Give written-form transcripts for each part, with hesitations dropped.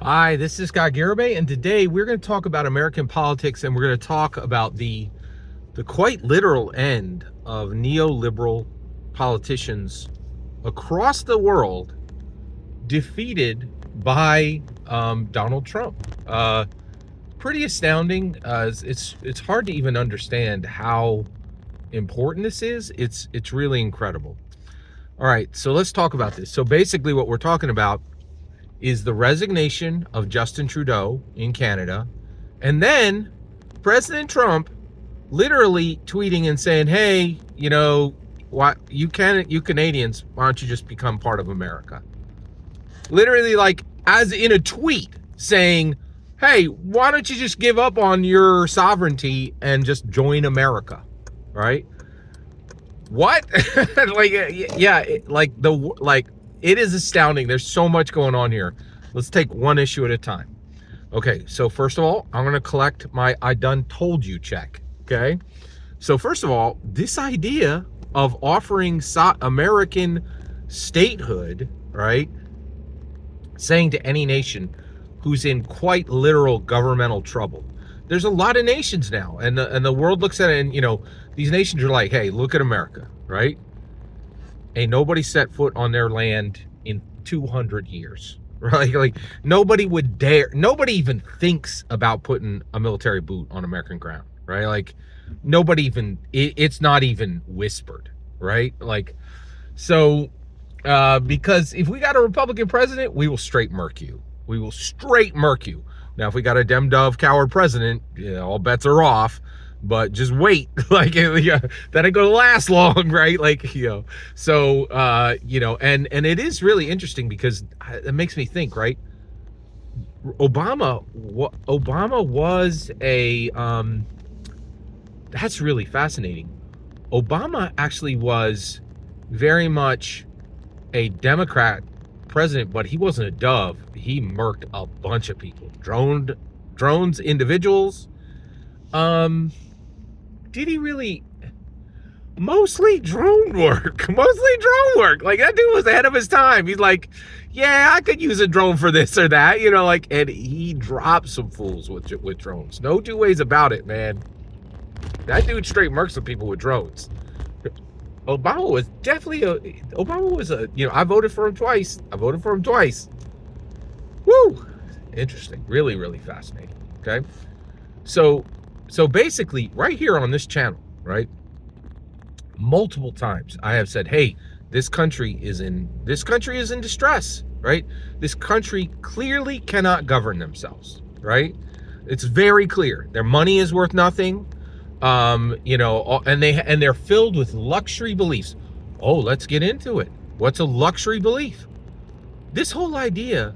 Hi, this is Scott Garibay, and today we're going to talk about American politics, and we're going to talk about the quite literal end of neoliberal politicians across the world defeated by Donald Trump. Pretty astounding. It's hard to even understand how important this is. It's really incredible. All right, so let's talk about this. So basically, what we're talking about is the resignation of Justin Trudeau in Canada, and then President Trump literally tweeting and saying, hey, you Canadians, why don't you just become part of America? Literally, like, as in a tweet saying, hey, why don't you just give up on your sovereignty and just join America, right? What? It is astounding. There's so much going on here. Let's take one issue at a time. Okay, so first of all, I'm going to collect my I done told you check. Okay, so first of all, this idea of offering American statehood, right, saying to any nation who's in quite literal governmental trouble. There's a lot of nations now, and the world looks at it, and these nations are like, hey, look at America, right? Ain't nobody set foot on their land in 200 years, right? Like, nobody would dare, nobody even thinks about putting a military boot on American ground, right? Like, nobody even, it's not even whispered, right? Like, so, because if we got a Republican president, we will straight murk you. We will straight murk you. Now, if we got a dem dove coward president, all bets are off. But just wait, like, that ain't gonna last long, right? Like, so, and it is really interesting because it makes me think, right? Obama was a, that's really fascinating. Obama actually was very much a Democrat president, but he wasn't a dove. He murked a bunch of people, drones, individuals. Did he really? Mostly drone work. Like, that dude was ahead of his time. He's like, yeah, I could use a drone for this or that, and he dropped some fools with drones. No two ways about it, man. That dude straight murked some people with drones. Obama was definitely I voted for him twice. Woo! Interesting. Really, really fascinating. Okay? So basically, right here on this channel, right, multiple times I have said, hey, this country is in distress, right? This country clearly cannot govern themselves, right? It's very clear. Their money is worth nothing, and they're filled with luxury beliefs. Oh, let's get into it. What's a luxury belief? This whole idea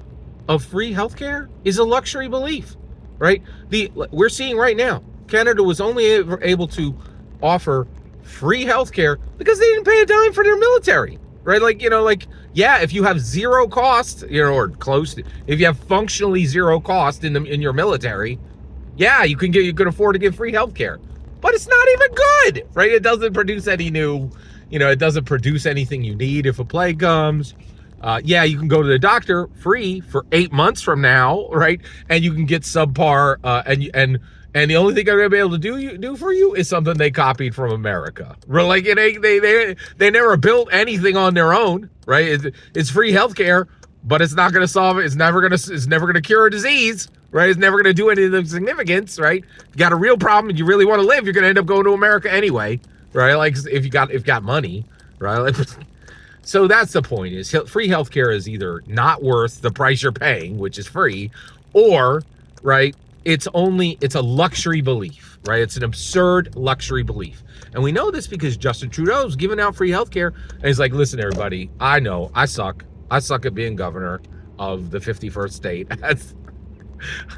of free healthcare is a luxury belief, right? We're seeing right now, Canada was only able to offer free healthcare because they didn't pay a dime for their military, right? If you have zero cost, or close to, if you have functionally zero cost in your military, yeah, you can afford to give free healthcare, but it's not even good, right? It doesn't produce any new, it doesn't produce anything you need if a plague comes. Yeah, you can go to the doctor free for 8 months from now, right? And you can get subpar, and the only thing they're gonna be able to do for you is something they copied from America. Like, they never built anything on their own, right? It's free healthcare, but it's not gonna solve it. It's never gonna cure a disease, right? It's never gonna do anything of significance, right? You got a real problem and you really want to live, you're gonna end up going to America anyway, right? Like, if you got money, right? Like, so that's the point, is free healthcare is either not worth the price you're paying, which is free, or, right, it's a luxury belief, right? It's an absurd luxury belief. And we know this because Justin Trudeau's giving out free healthcare, and he's like, listen, everybody, I know I suck at being governor of the 51st state,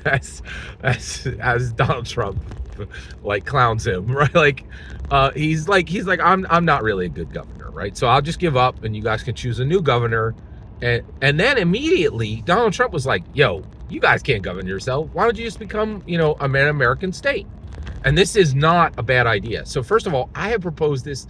as Donald Trump like clowns him, right? Like, he's like I'm not really a good governor, right? So I'll just give up and you guys can choose a new governor. And then immediately Donald Trump was like, yo, you guys can't govern yourself. Why don't you just become, an American state? And this is not a bad idea. So first of all, I have proposed this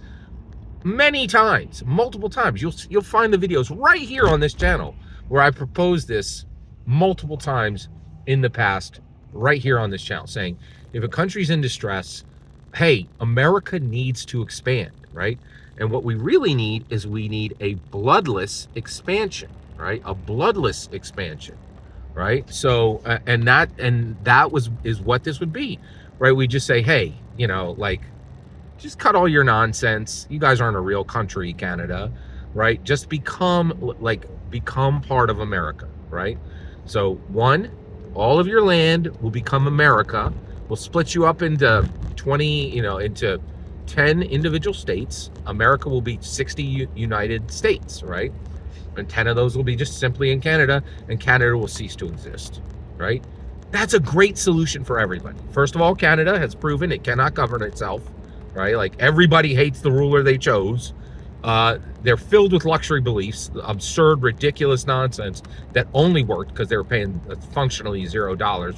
many times, multiple times. You'll find the videos right here on this channel where I propose this multiple times in the past right here on this channel, saying if a country's in distress, hey, America needs to expand, right? And what we really need is we need a bloodless expansion, right? A bloodless expansion, right? So and that is what this would be, right? We just say, hey, like, just cut all your nonsense. You guys aren't a real country, Canada, right? Just become part of America, right? So one, all of your land will become America. We'll split you up into 20, into 10 individual states. America will be 60 United States, right? And 10 of those will be just simply in Canada, and Canada will cease to exist, right? That's a great solution for everybody. First of all, Canada has proven it cannot govern itself, right? Like, everybody hates the ruler they chose. They're filled with luxury beliefs, absurd, ridiculous nonsense that only worked because they were paying functionally $0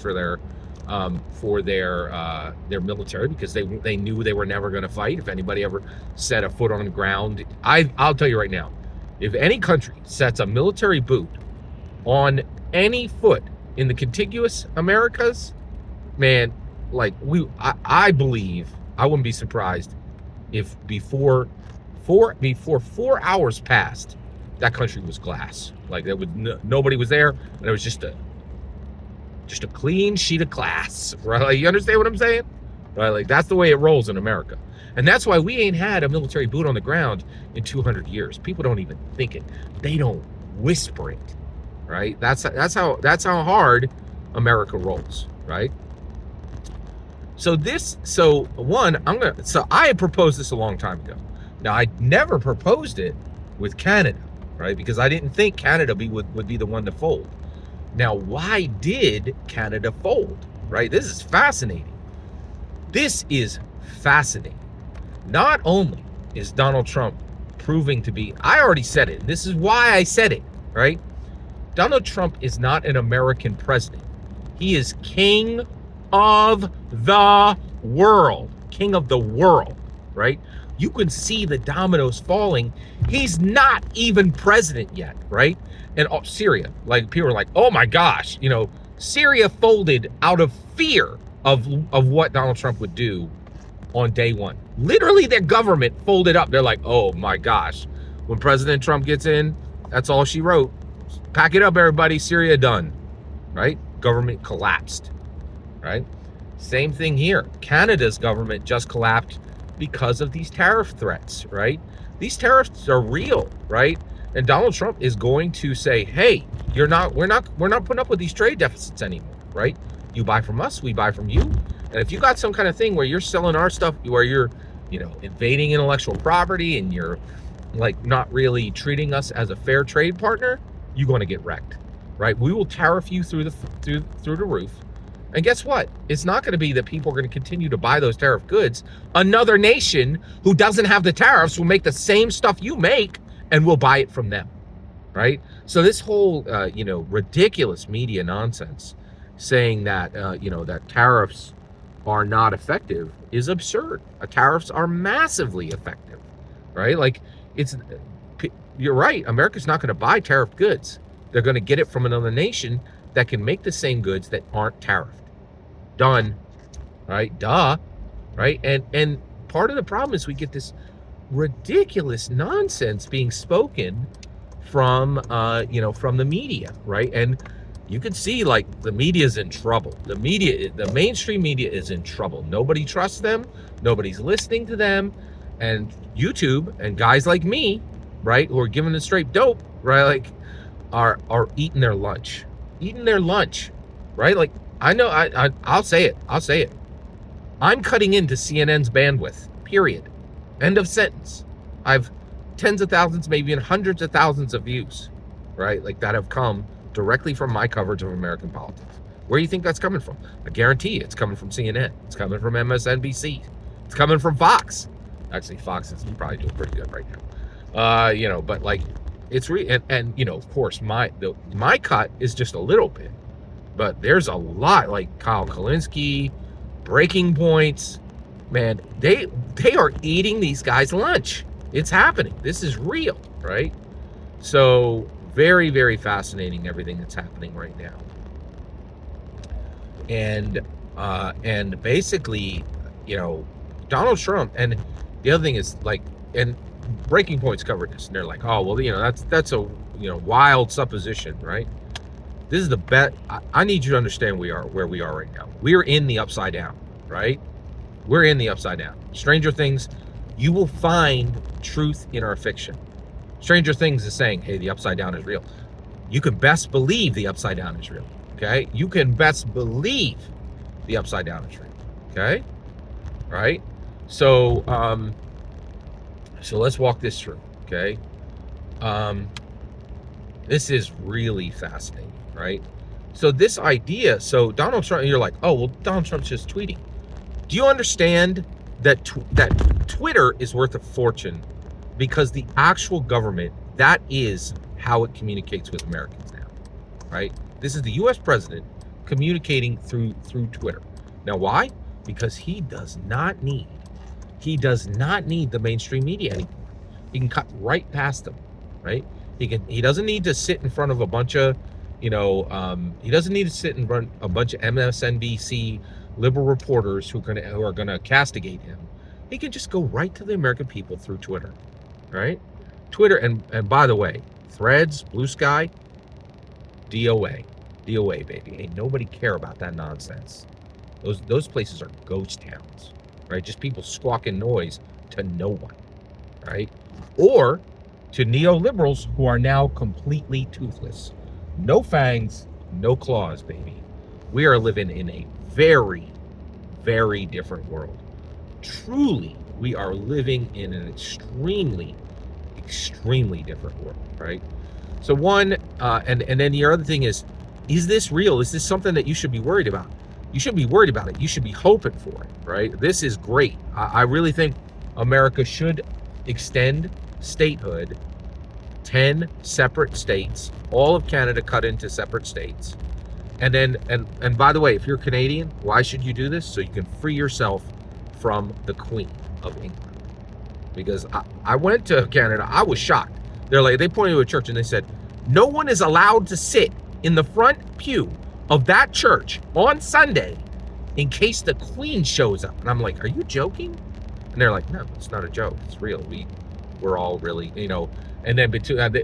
for their military, because they knew they were never going to fight. If anybody ever set a foot on the ground, I'll tell you right now, if any country sets a military boot on any foot in the contiguous Americas, man, like, I believe, I wouldn't be surprised if before 4 hours passed, that country was glass. Like, there was nobody was there, and it was just a clean sheet of glass, right? Like, you understand what I'm saying? Right? Like, that's the way it rolls in America. And that's why we ain't had a military boot on the ground in 200 years. People don't even think it. They don't whisper it, right? That's how hard America rolls, right? So I had proposed this a long time ago. Now, I never proposed it with Canada, right? Because I didn't think Canada would be the one to fold. Now, why did Canada fold, right? This is fascinating. This is fascinating. Not only is Donald Trump proving to be, I already said it, this is why I said it, right? Donald Trump is not an American president. He is king of the world. King of the world, right? You can see the dominoes falling. He's not even president yet, right? And Syria, like, people are like, oh my gosh, Syria folded out of fear of what Donald Trump would do on day one. Literally, their government folded up. They're like, oh my gosh, when President Trump gets in, that's all she wrote. Pack it up, everybody, Syria done, right? Government collapsed, right? Same thing here. Canada's government just collapsed because of these tariff threats, right? These tariffs are real, right? And Donald Trump is going to say, hey, we're not putting up with these trade deficits anymore, right? You buy from us, we buy from you. And if you got some kind of thing where you're selling our stuff, where you're, invading intellectual property, and you're, like, not really treating us as a fair trade partner, you're going to get wrecked, right? We will tariff you through the roof. And guess what? It's not going to be that people are going to continue to buy those tariff goods. Another nation who doesn't have the tariffs will make the same stuff you make, and we'll buy it from them, right? So this whole, ridiculous media nonsense saying that, that tariffs are not effective is absurd. Tariffs are massively effective, right? Like, you're right. America's not going to buy tariff goods. They're going to get it from another nation that can make the same goods that aren't tariffed. Done, right? Duh, right? And part of the problem is we get this ridiculous nonsense being spoken from the media, right? And you can see, like, the media's in trouble. The mainstream media is in trouble. Nobody trusts them. Nobody's listening to them. And YouTube and guys like me, right, who are giving the straight dope, right, like, are eating their lunch, right? Like, I know, I'll say it. I'm cutting into CNN's bandwidth, period. End of sentence. I've tens of thousands, maybe even hundreds of thousands of views, right? Like, that have come directly from my coverage of American politics. Where do you think that's coming from? I guarantee it's coming from CNN. It's coming from MSNBC. It's coming from Fox. Actually, Fox is probably doing pretty good right now. But, like, it's and of course, my cut is just a little bit, but there's a lot, like Kyle Kalinske, Breaking Points. Man, they are eating these guys' lunch. It's happening. This is real, right? So Very, very fascinating, everything that's happening right now. And basically, you know, Donald Trump, and the other thing is like, and Breaking Point's covered this, and they're like, oh well, you know, that's a, you know, wild supposition, right? This is the bet. I need you to understand where we are right now. We're in the upside down, right? We're in the upside down. Stranger Things, you will find truth in our fiction. Stranger Things is saying, hey, the upside down is real. You can best believe the upside down is real. Okay? You can best believe the upside down is real. Okay? All right? So so let's walk this through. Okay? This is really fascinating, right? So this idea, so Donald Trump, you're like, oh well, Donald Trump's just tweeting. Do you understand that that Twitter is worth a fortune because the actual government, that is how it communicates with Americans now, right? This is the U.S. president communicating through Twitter. Now, why? Because he does not need the mainstream media anymore. He can cut right past them, right? He doesn't need to sit in front of a bunch of, you know, he doesn't need to sit in front of a bunch of MSNBC liberal reporters who are gonna castigate him. He can just go right to the American people through Twitter, right? Twitter, and by the way, Threads, Blue Sky, DOA, baby. Ain't nobody care about that nonsense. Those places are ghost towns, right? Just people squawking noise to no one, right? Or to neoliberals who are now completely toothless. No fangs, no claws, baby. We are living in a very, very different world. Truly, we are living in an extremely, extremely different world, right? So one, and then the other thing is this real? Is this something that you should be worried about? You shouldn't be worried about it. You should be hoping for it, right? This is great. I really think America should extend statehood, 10 separate states, all of Canada cut into separate states. And then, and by the way, if you're Canadian, why should you do this? So you can free yourself from the Queen of England. Because I went to Canada, I was shocked. They pointed to a church and they said, no one is allowed to sit in the front pew of that church on Sunday in case the Queen shows up. And I'm like, are you joking? And they're like, no, it's not a joke. It's real. We're all really, you know. And then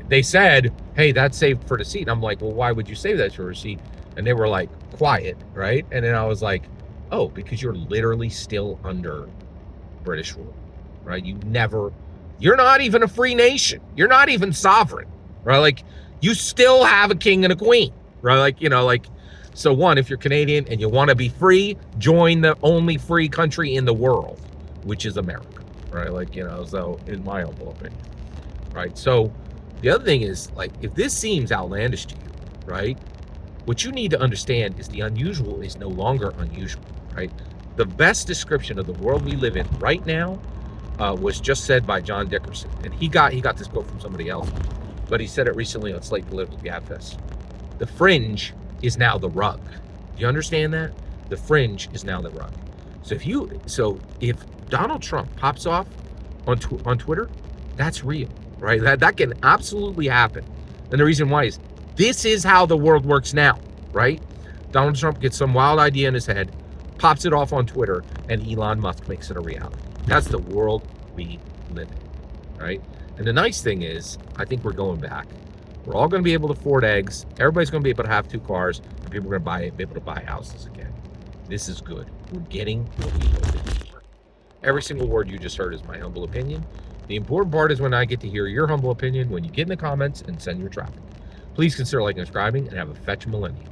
they said, hey, that's saved for the seat. And I'm like, well, why would you save that for a seat? And they were like, quiet, right? And then I was like, oh, because you're literally still under British rule, right? You're not even a free nation. You're not even sovereign, right? Like, you still have a king and a queen, right? Like, you know, like, so one, if you're Canadian and you want to be free, join the only free country in the world, which is America, right? Like, you know, so in my humble opinion, right? So the other thing is, like, if this seems outlandish to you, right? What you need to understand is the unusual is no longer unusual, right? The best description of the world we live in right now was just said by John Dickerson. And he got this quote from somebody else, but he said it recently on Slate Political Gabfest. The fringe is now the rug. Do you understand that? The fringe is now the rug. So if Donald Trump pops off on Twitter, that's real, right? That can absolutely happen. And the reason why is this is how the world works now, right? Donald Trump gets some wild idea in his head, pops it off on Twitter, and Elon Musk makes it a reality. That's the world we live in, right? And the nice thing is, I think we're going back. We're all going to be able to afford eggs. Everybody's going to be able to have 2 cars, and people are going to be able to buy houses again. This is good. We're getting what we hoped for. Every single word you just heard is my humble opinion. The important part is when I get to hear your humble opinion when you get in the comments and send your traffic. Please consider liking and subscribing, and have a fetch millennium.